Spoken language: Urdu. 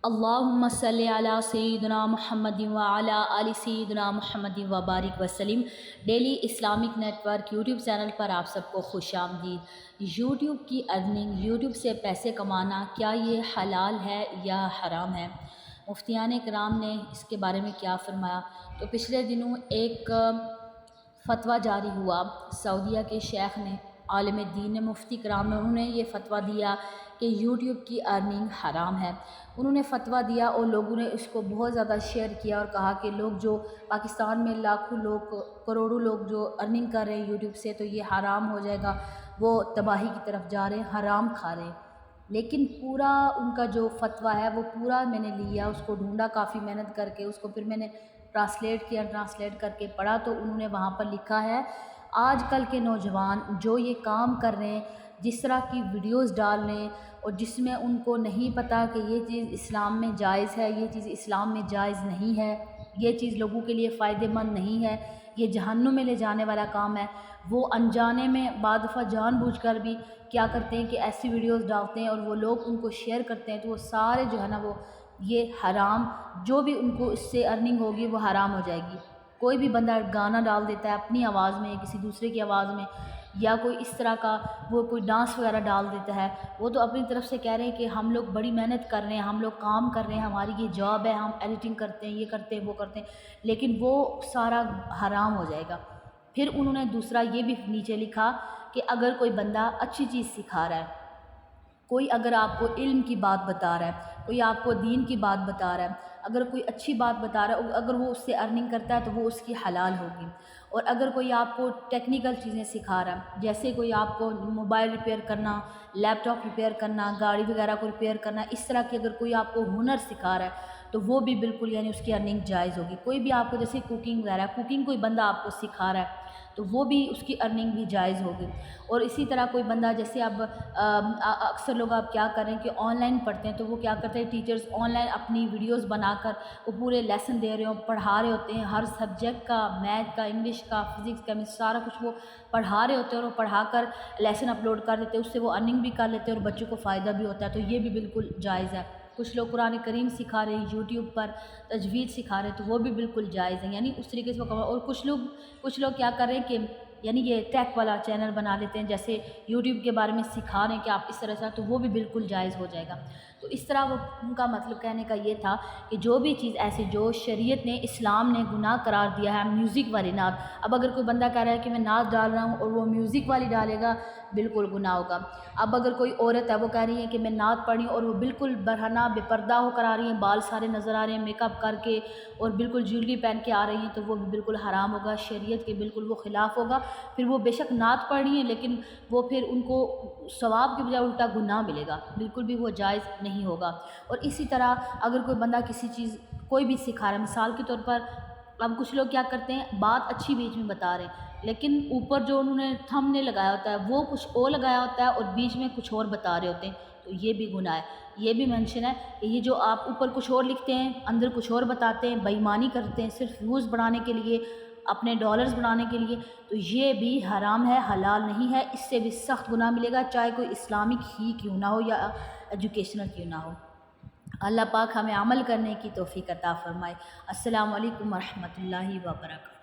اللہم صلی علی سیدنا محمد وعلی آل سیدنا محمد وبارک وسلم۔ Daily Islamic network YouTube channel پر آپ سب کو خوش آمدید۔ یوٹیوب کی ارننگ، یوٹیوب سے پیسے کمانا، کیا یہ حلال ہے یا حرام ہے؟ مفتیان کرام نے اس کے بارے میں کیا فرمایا؟ تو پچھلے دنوں ایک فتویٰ جاری ہوا، سعودیہ کے شیخ نے، عالم دین نے، مفتی کرام نے، انہوں نے یہ فتویٰ دیا کہ یوٹیوب کی ارننگ حرام ہے۔ انہوں نے فتویٰ دیا اور لوگوں نے اس کو بہت زیادہ شیئر کیا اور کہا کہ لوگ جو پاکستان میں لاکھوں لوگ، کروڑوں لوگ جو ارننگ کر رہے ہیں یوٹیوب سے، تو یہ حرام ہو جائے گا، وہ تباہی کی طرف جا رہے ہیں، حرام کھا رہے ہیں۔ لیکن پورا ان کا جو فتویٰ ہے وہ پورا میں نے لیا، اس کو ڈھونڈا کافی محنت کر کے، اس کو پھر میں نے ٹرانسلیٹ کر کے پڑھا، تو انہوں نے وہاں پر لکھا ہے آج کل کے نوجوان جو یہ کام کر رہے ہیں، جس طرح کی ویڈیوز ڈال رہے ہیں اور جس میں ان کو نہیں پتہ کہ یہ چیز اسلام میں جائز ہے، یہ چیز اسلام میں جائز نہیں ہے، یہ چیز لوگوں کے لیے فائدہ مند نہیں ہے، یہ جہنم میں لے جانے والا کام ہے، وہ انجانے میں بعض دفعہ جان بوجھ کر بھی کیا کرتے ہیں کہ ایسی ویڈیوز ڈالتے ہیں اور وہ لوگ ان کو شیئر کرتے ہیں، تو وہ سارے جو ہے نا وہ یہ حرام، جو بھی ان کو اس سے ارننگ ہوگی وہ حرام ہو جائے گی۔ کوئی بھی بندہ گانا ڈال دیتا ہے اپنی آواز میں، کسی دوسرے کی آواز میں، یا کوئی اس طرح کا وہ کوئی ڈانس وغیرہ ڈال دیتا ہے، وہ تو اپنی طرف سے کہہ رہے ہیں کہ ہم لوگ بڑی محنت کر رہے ہیں، ہم لوگ کام کر رہے ہیں، ہماری یہ جاب ہے، ہم ایڈیٹنگ کرتے ہیں، یہ کرتے ہیں، وہ کرتے ہیں، لیکن وہ سارا حرام ہو جائے گا۔ پھر انہوں نے دوسرا یہ بھی نیچے لکھا کہ اگر کوئی بندہ اچھی چیز سکھا رہا ہے، کوئی اگر آپ کو علم کی بات بتا رہا ہے، کوئی آپ کو دین کی بات بتا رہا ہے، اگر کوئی اچھی بات بتا رہا ہے، اگر وہ اس سے ارننگ کرتا ہے تو وہ اس کی حلال ہوگی۔ اور اگر کوئی آپ کو ٹیکنیکل چیزیں سکھا رہا ہے، جیسے کوئی آپ کو موبائل ریپیئر کرنا، لیپ ٹاپ ریپیئر کرنا، گاڑی وغیرہ کو ریپیئر کرنا، اس طرح کی اگر کوئی آپ کو ہنر سکھا رہا ہے تو وہ بھی بالکل یعنی اس کی ارننگ جائز ہوگی۔ کوئی بھی آپ کو جیسے کوکنگ وغیرہ، کوکنگ کوئی بندہ آپ کو سکھا رہا ہے تو وہ بھی اس کی ارننگ بھی جائز ہوگی۔ اور اسی طرح کوئی بندہ جیسے اب اکثر لوگ آپ کیا کریں کہ آن لائن پڑھتے ہیں، تو وہ کیا کرتے ہیں ٹیچرز آن لائن اپنی ویڈیوز بنا کر وہ پورے لیسن دے رہے ہوں، پڑھا رہے ہوتے ہیں، ہر سبجیکٹ کا، میتھ کا، انگلش کا، فزکس، کیمسٹری، سارا کچھ وہ پڑھا رہے ہوتے ہیں اور وہ پڑھا کر لیسن اپلوڈ کر دیتے ہیں، اس سے وہ ارننگ بھی کر لیتے ہیں اور بچوں کو فائدہ بھی ہوتا ہے، تو یہ بھی بالکل جائز ہے۔ کچھ لوگ قرآن کریم سکھا رہے ہیں یوٹیوب پر، تجوید سکھا رہے ہیں، تو وہ بھی بالکل جائز ہے، یعنی اس طریقے سے وہ اور کچھ لوگ کیا کر رہے ہیں کہ یعنی یہ ٹیک والا چینل بنا لیتے ہیں، جیسے یوٹیوب کے بارے میں سکھا رہے ہیں کہ آپ اس طرح سے، تو وہ بھی بالکل جائز ہو جائے گا۔ تو اس طرح وہ ان کا مطلب کہنے کا یہ تھا کہ جو بھی چیز ایسی جو شریعت نے، اسلام نے گناہ قرار دیا ہے، میوزک والی نعت، اب اگر کوئی بندہ کہہ رہا ہے کہ میں نعت ڈال رہا ہوں اور وہ میوزک والی ڈالے گا، بالکل گناہ ہوگا۔ اب اگر کوئی عورت ہے وہ کہہ رہی ہے کہ میں نعت پڑھی اور وہ بالکل برہنہ بے پردہ ہو کر آ رہی ہیں، بال سارے نظر آ رہے ہیں، میک اپ کر کے اور بالکل جیولری پہن کے آ رہی ہیں، تو وہ بھی بالکل حرام ہوگا، شریعت کے بالکل وہ خلاف ہوگا۔ پھر وہ بے شک نعت پڑھ رہی ہیں لیکن وہ پھر ان کو ثواب کے بجائے الٹا گناہ ملے گا، بالکل بھی وہ جائز نہیں ہوگا۔ اور اسی طرح اگر کوئی بندہ کسی چیز کوئی بھی سکھا رہا ہے، مثال کے طور پر اب کچھ لوگ کیا کرتے ہیں، بات اچھی بیچ میں بتا رہے ہیں لیکن اوپر جو انہوں نے تھم نے لگایا ہوتا ہے وہ کچھ اور لگایا ہوتا ہے اور بیچ میں کچھ اور بتا رہے ہوتے ہیں، تو یہ بھی گناہ ہے۔ یہ بھی مینشن ہے کہ یہ جو آپ اوپر کچھ اور لکھتے ہیں، اندر کچھ اور بتاتے ہیں، بے ایمانی کرتے ہیں صرف ویوز بڑھانے کے لیے، اپنے ڈالرز بنانے کے لیے، تو یہ بھی حرام ہے، حلال نہیں ہے، اس سے بھی سخت گناہ ملے گا، چاہے کوئی اسلامک ہی کیوں نہ ہو یا ایجوکیشنل کیوں نہ ہو۔ اللہ پاک ہمیں عمل کرنے کی توفیق عطا فرمائے۔ السلام علیکم ورحمۃ اللہ وبرکاتہ۔